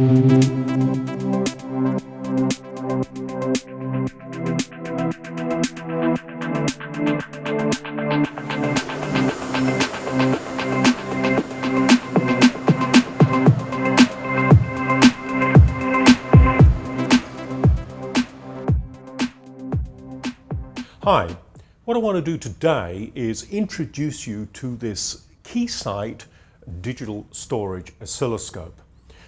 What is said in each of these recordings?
Hi, what I want to do today is introduce you to this Keysight digital storage oscilloscope.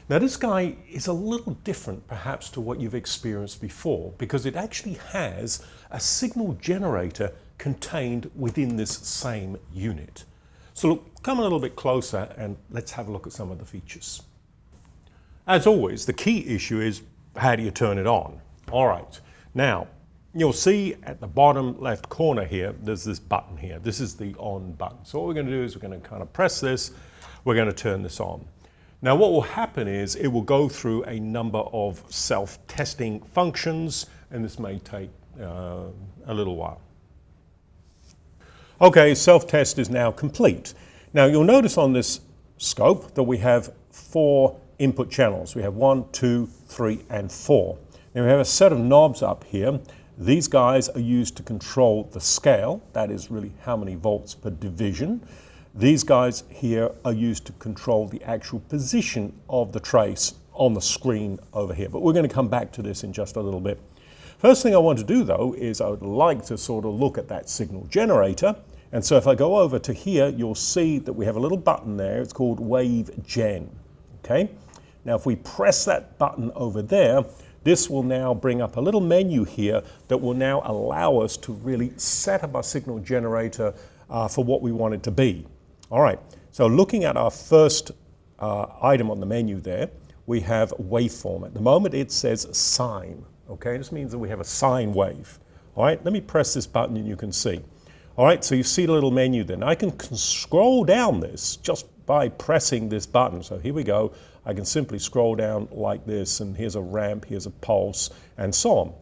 Now this guy is a little different perhaps to what you've experienced before because it actually has a signal generator contained within this same unit. So look, come a little bit closer and let's have a look at some of the features. As always, the key issue is how do you turn it on? All right, now you'll see at the bottom left corner here, there's this button here. This is the on button. So what we're going to do is we're going to kind of press this. We're going to turn this on. Now what will happen is it will go through a number of self-testing functions, and this may take a little while. Okay, self-test is now complete. Now you'll notice on this scope that we have 4 input channels. We have 1, 2, 3, and 4. Now we have a set of knobs up here. These guys are used to control the scale, that is really how many volts per division. These guys here are used to control the actual position of the trace on the screen over here. But we're going to come back to this in just a little bit. First thing I want to do though is I would like to sort of look at that signal generator. And so if I go over to here, you'll see that we have a little button there. It's called Wave Gen. Okay. Now if we press that button over there, this will now bring up a little menu here that will now allow us to really set up our signal generator for what we want it to be. All right, so looking at our first item on the menu there, we have waveform. At the moment it says sine, okay? This means that we have a sine wave. All right, let me press this button and you can see. All right, so you see the little menu then. I can scroll down this just by pressing this button. So here we go. I can simply scroll down like this, and here's a ramp, here's a pulse, and so on.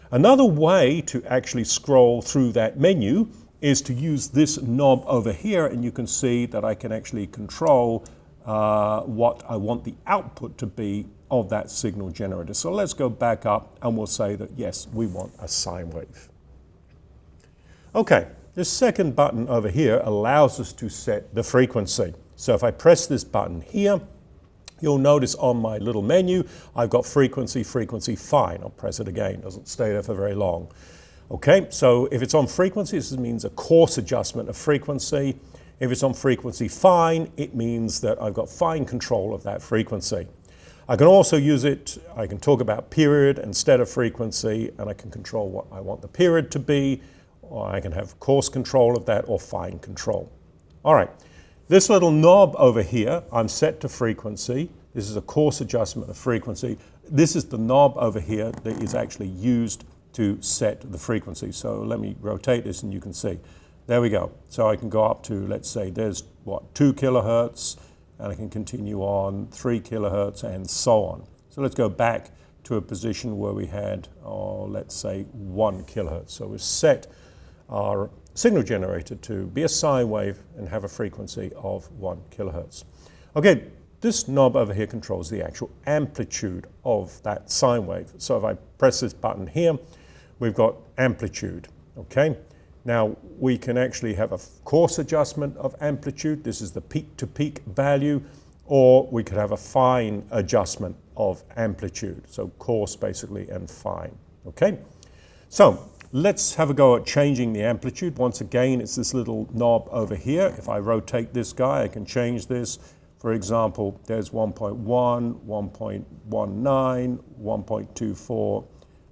Another way to actually scroll through that menu is to use this knob over here, and you can see that I can actually control what I want the output to be of that signal generator. So let's go back up and we'll say that yes, we want a sine wave. Okay, this second button over here allows us to set the frequency. So if I press this button here, you'll notice on my little menu, I've got frequency, frequency, fine. I'll press it again, doesn't stay there for very long. Okay, so if it's on frequency, this means a coarse adjustment of frequency. If it's on frequency fine, it means that I've got fine control of that frequency. I can also use it, I can talk about period instead of frequency, and I can control what I want the period to be, or I can have coarse control of that or fine control. All right. This little knob over here, I'm set to frequency. This is a coarse adjustment of frequency. This is the knob over here that is actually used to set the frequency. So let me rotate this and you can see. There we go. So I can go up to, let's say there's what, 2 kilohertz, and I can continue on 3 kilohertz and so on. So let's go back to a position where we had, let's say 1 kilohertz. So we've set our signal generator to be a sine wave and have a frequency of 1 kilohertz. Okay, this knob over here controls the actual amplitude of that sine wave. So if I press this button here, we've got amplitude, okay? Now we can actually have a coarse adjustment of amplitude. This is the peak to peak value, or we could have a fine adjustment of amplitude. So coarse basically and fine, okay? So let's have a go at changing the amplitude. Once again, it's this little knob over here. If I rotate this guy, I can change this. For example, there's 1.1, 1.19, 1.24,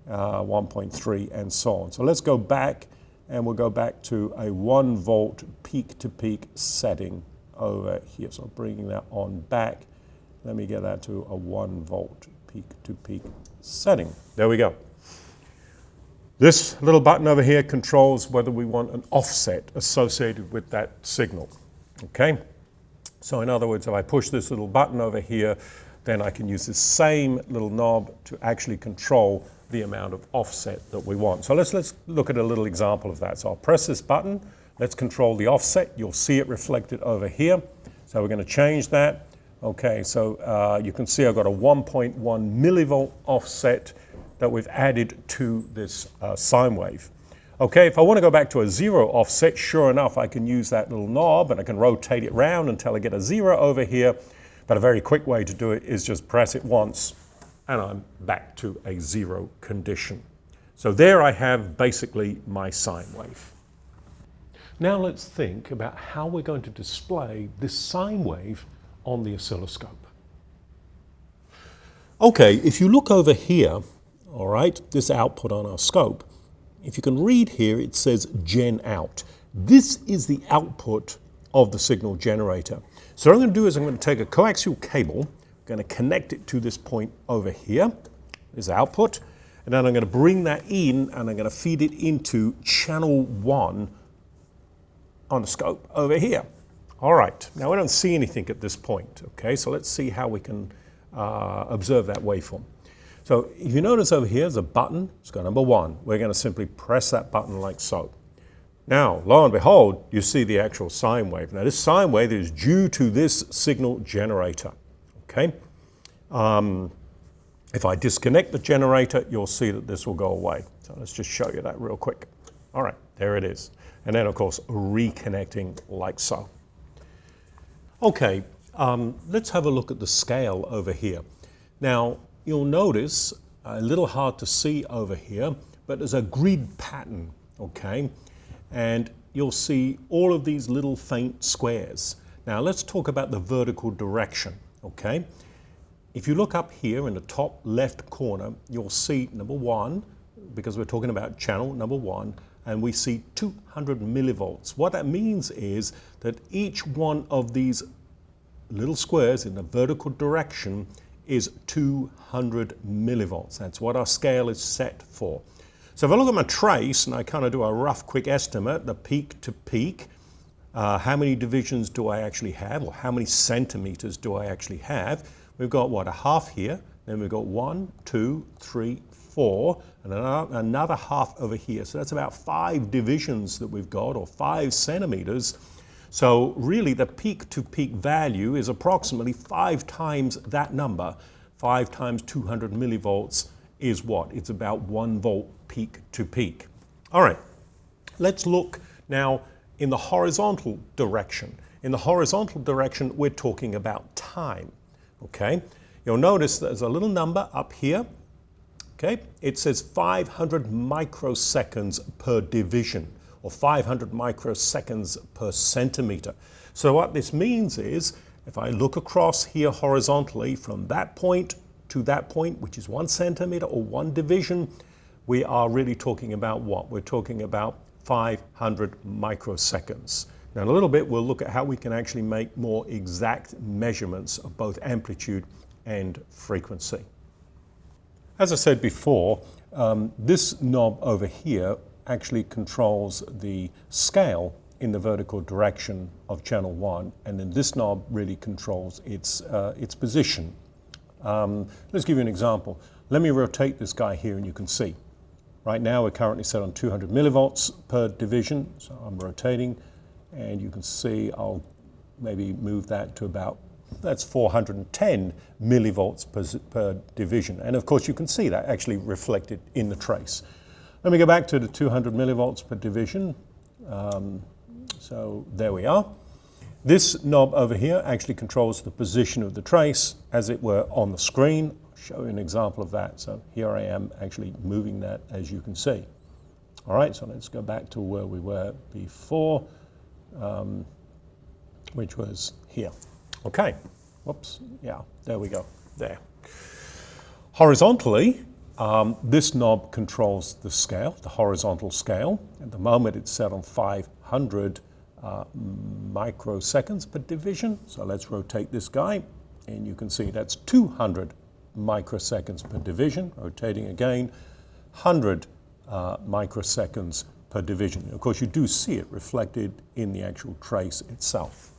1.3, and so on. So let's go back, and we'll go back to a 1 volt peak-to-peak setting over here. So bringing that on back. Let me get that to a 1 volt peak-to-peak setting. There we go. This little button over here controls whether we want an offset associated with that signal, okay? So in other words, if I push this little button over here, then I can use this same little knob to actually control the amount of offset that we want. So let's look at a little example of that. So I'll press this button, let's control the offset. You'll see it reflected over here. So we're going to change that. Okay, so you can see I've got a 1.1 millivolt offset that we've added to this sine wave. Okay, if I want to go back to a 0 offset, sure enough, I can use that little knob and I can rotate it around until I get a 0 over here. But a very quick way to do it is just press it once and I'm back to a 0 condition. So there I have basically my sine wave. Now let's think about how we're going to display this sine wave on the oscilloscope. Okay, if you look over here, all right, this output on our scope, if you can read here, it says gen out. This is the output of the signal generator. So what I'm going to do is I'm going to take a coaxial cable, I'm going to connect it to this point over here, this output, and then I'm going to bring that in and I'm going to feed it into channel 1 on the scope over here. All right, now we don't see anything at this point, okay, so let's see how we can observe that waveform. So if you notice over here, there's a button, it's got number 1. We're going to simply press that button like so. Now, lo and behold, you see the actual sine wave. Now this sine wave is due to this signal generator, okay? If I disconnect the generator, you'll see that this will go away. So let's just show you that real quick. All right, there it is. And then of course, reconnecting like so. Okay, let's have a look at the scale over here. Now, you'll notice, a little hard to see over here, but there's a grid pattern, okay? And you'll see all of these little faint squares. Now let's talk about the vertical direction, okay? If you look up here in the top left corner, you'll see number 1, because we're talking about channel number 1, and we see 200 millivolts. What that means is that each one of these little squares in the vertical direction is 200 millivolts. That's what our scale is set for. So if I look at my trace and I kind of do a rough quick estimate, the peak to peak, how many divisions do I actually have, or how many centimeters do I actually have? We've got what, a half here, then we've got 1, 2, 3, 4, and another half over here. So that's about 5 divisions that we've got, or 5 centimeters. So really the peak to peak value is approximately 5 times that number. 5 times 200 millivolts is what? It's about 1 volt peak to peak. All right, let's look now in the horizontal direction. In the horizontal direction, we're talking about time, okay? You'll notice there's a little number up here, okay? It says 500 microseconds per division, or 500 microseconds per centimeter. So what this means is, if I look across here horizontally from that point to that point, which is 1 centimeter or 1 division, we are really talking about what? We're talking about 500 microseconds. Now in a little bit, we'll look at how we can actually make more exact measurements of both amplitude and frequency. As I said before, this knob over here actually controls the scale in the vertical direction of channel 1, and then this knob really controls its position. Let's give you an example. Let me rotate this guy here and you can see. Right now we're currently set on 200 millivolts per division, so I'm rotating, and you can see I'll maybe move that to about, that's 410 millivolts per division. And of course you can see that actually reflected in the trace. Let me go back to the 200 millivolts per division. So there we are. This knob over here actually controls the position of the trace, as it were, on the screen. I'll show you an example of that. So here I am actually moving that, as you can see. All right, so let's go back to where we were before, which was here. Okay, whoops, yeah, there we go, there. Horizontally, this knob controls the scale, the horizontal scale. At the moment it's set on 500 microseconds per division. So let's rotate this guy and you can see that's 200 microseconds per division. Rotating again, 100 microseconds per division. Of course you do see it reflected in the actual trace itself.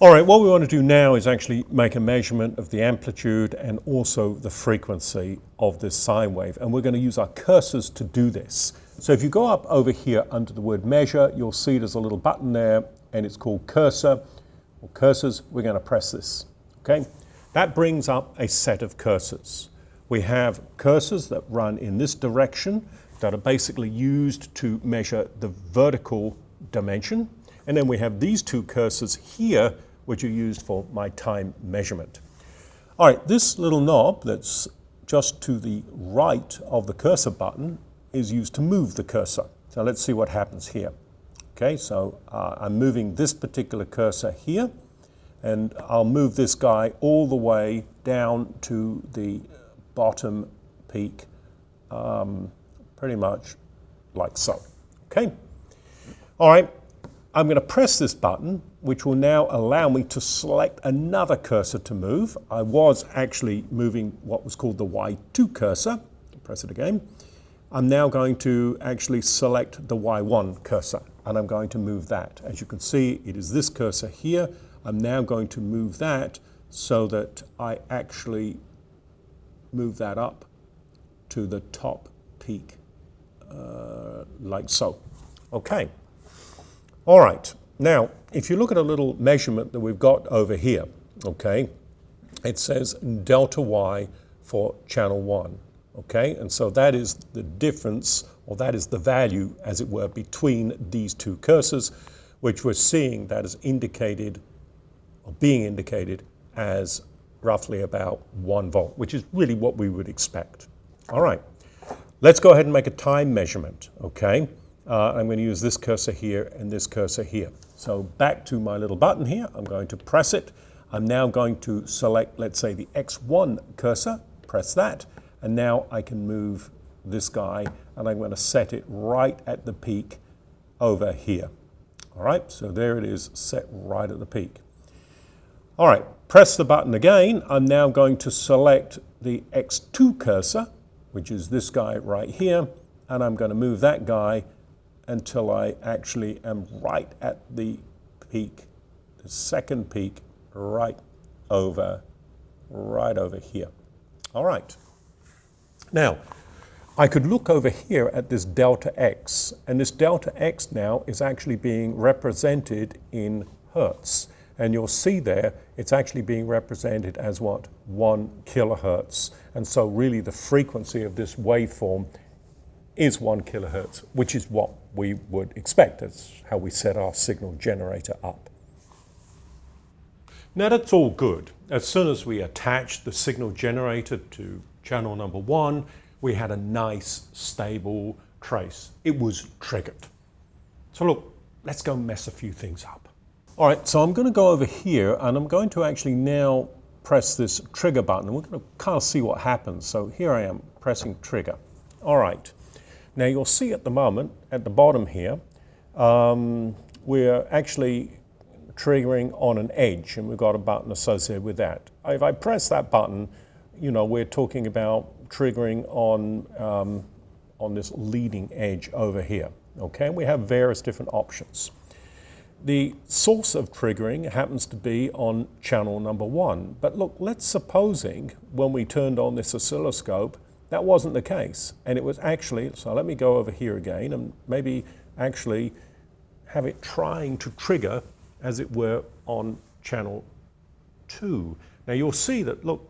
All right, what we want to do now is actually make a measurement of the amplitude and also the frequency of this sine wave, and we're going to use our cursors to do this. So if you go up over here under the word measure, you'll see there's a little button there and it's called cursor or cursors. We're going to press this. okay? That brings up a set of cursors. We have cursors that run in this direction that are basically used to measure the vertical dimension. And then we have these two cursors here, which are used for my time measurement. All right, this little knob that's just to the right of the cursor button is used to move the cursor. So let's see what happens here. Okay, so I'm moving this particular cursor here, and I'll move this guy all the way down to the bottom peak, pretty much like so. Okay, all right, I'm going to press this button, which will now allow me to select another cursor to move. I was actually moving what was called the Y2 cursor. Press it again. I'm now going to actually select the Y1 cursor, and I'm going to move that. As you can see, it is this cursor here. I'm now going to move that so that I actually move that up to the top peak, like so. Okay. All right. Now, if you look at a little measurement that we've got over here, okay, it says delta Y for channel 1. Okay, and so that is the difference, or that is the value, as it were, between these two cursors, which we're seeing that is indicated, or being indicated, as roughly about 1 volt, which is really what we would expect. All right, let's go ahead and make a time measurement, okay? I'm going to use this cursor here and this cursor here. So back to my little button here, I'm going to press it. I'm now going to select, let's say, the X1 cursor, press that. And now I can move this guy, and I'm going to set it right at the peak over here. All right, so there it is, set right at the peak. All right, press the button again. I'm now going to select the X2 cursor, which is this guy right here, and I'm going to move that guy until I actually am right at the peak, the second peak, right over here. All right. Now, I could look over here at this delta X, and this delta X now is actually being represented in hertz. And you'll see there, it's actually being represented as what? 1 kilohertz. And so really the frequency of this waveform is 1 kilohertz, which is what we would expect. That's how we set our signal generator up. Now that's all good. As soon as we attached the signal generator to channel number 1, we had a nice stable trace. It was triggered. So look, let's go mess a few things up. All right, so I'm going to go over here, and I'm going to actually now press this trigger button, and we're going to kind of see what happens. So here I am pressing trigger. All right, now you'll see at the moment at the bottom here, we're actually triggering on an edge, and we've got a button associated with that. If I press that button, you know, we're talking about triggering on this leading edge over here, okay? And we have various different options. The source of triggering happens to be on channel number 1. But look, let's supposing when we turned on this oscilloscope, that wasn't the case. And it was actually, so let me go over here again and maybe actually have it trying to trigger, as it were, on channel 2. Now you'll see that, look,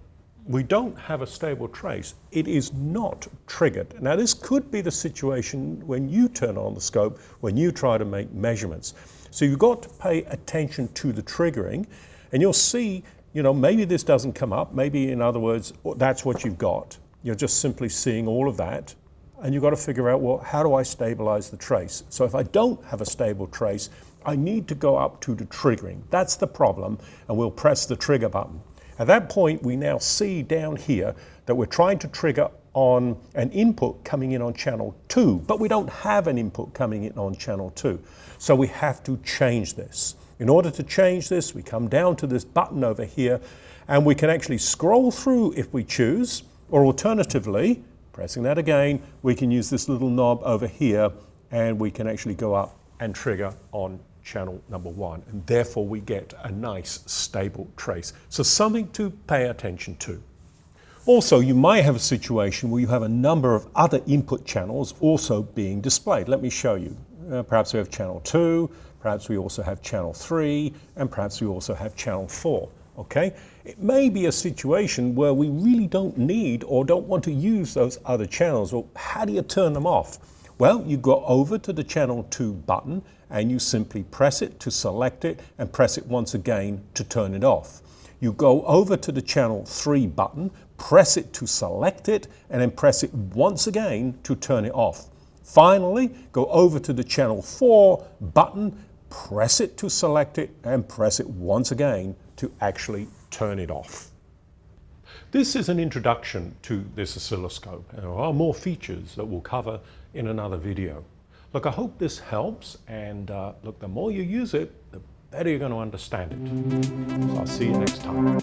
we don't have a stable trace. It is not triggered. Now this could be the situation when you turn on the scope, when you try to make measurements. So you've got to pay attention to the triggering, and you'll see, you know, maybe this doesn't come up. Maybe, in other words, that's what you've got. You're just simply seeing all of that, and you've got to figure out, well, how do I stabilize the trace? So if I don't have a stable trace, I need to go up to the triggering. That's the problem, and we'll press the trigger button. At that point, we now see down here that we're trying to trigger on an input coming in on channel 2, but we don't have an input coming in on channel 2. So we have to change this. In order to change this, we come down to this button over here, and we can actually scroll through if we choose, or alternatively, pressing that again, we can use this little knob over here, and we can actually go up and trigger on channel number 1, and therefore we get a nice stable trace. So something to pay attention to. Also, you might have a situation where you have a number of other input channels also being displayed. Let me show you. Perhaps we have channel 2, perhaps we also have channel 3, and perhaps we also have channel 4. okay? It may be a situation where we really don't need or don't want to use those other channels. Well, how do you turn them off? Well, you go over to the channel 2 button and you simply press it to select it and press it once again to turn it off. You go over to the channel 3 button, press it to select it, and then press it once again to turn it off. Finally, go over to the channel 4 button, press it to select it, and press it once again to actually turn it off. This is an introduction to this oscilloscope, and there are more features that we'll cover in another video. Look, I hope this helps, and look, the more you use it, the better you're going to understand it. So I'll see you next time.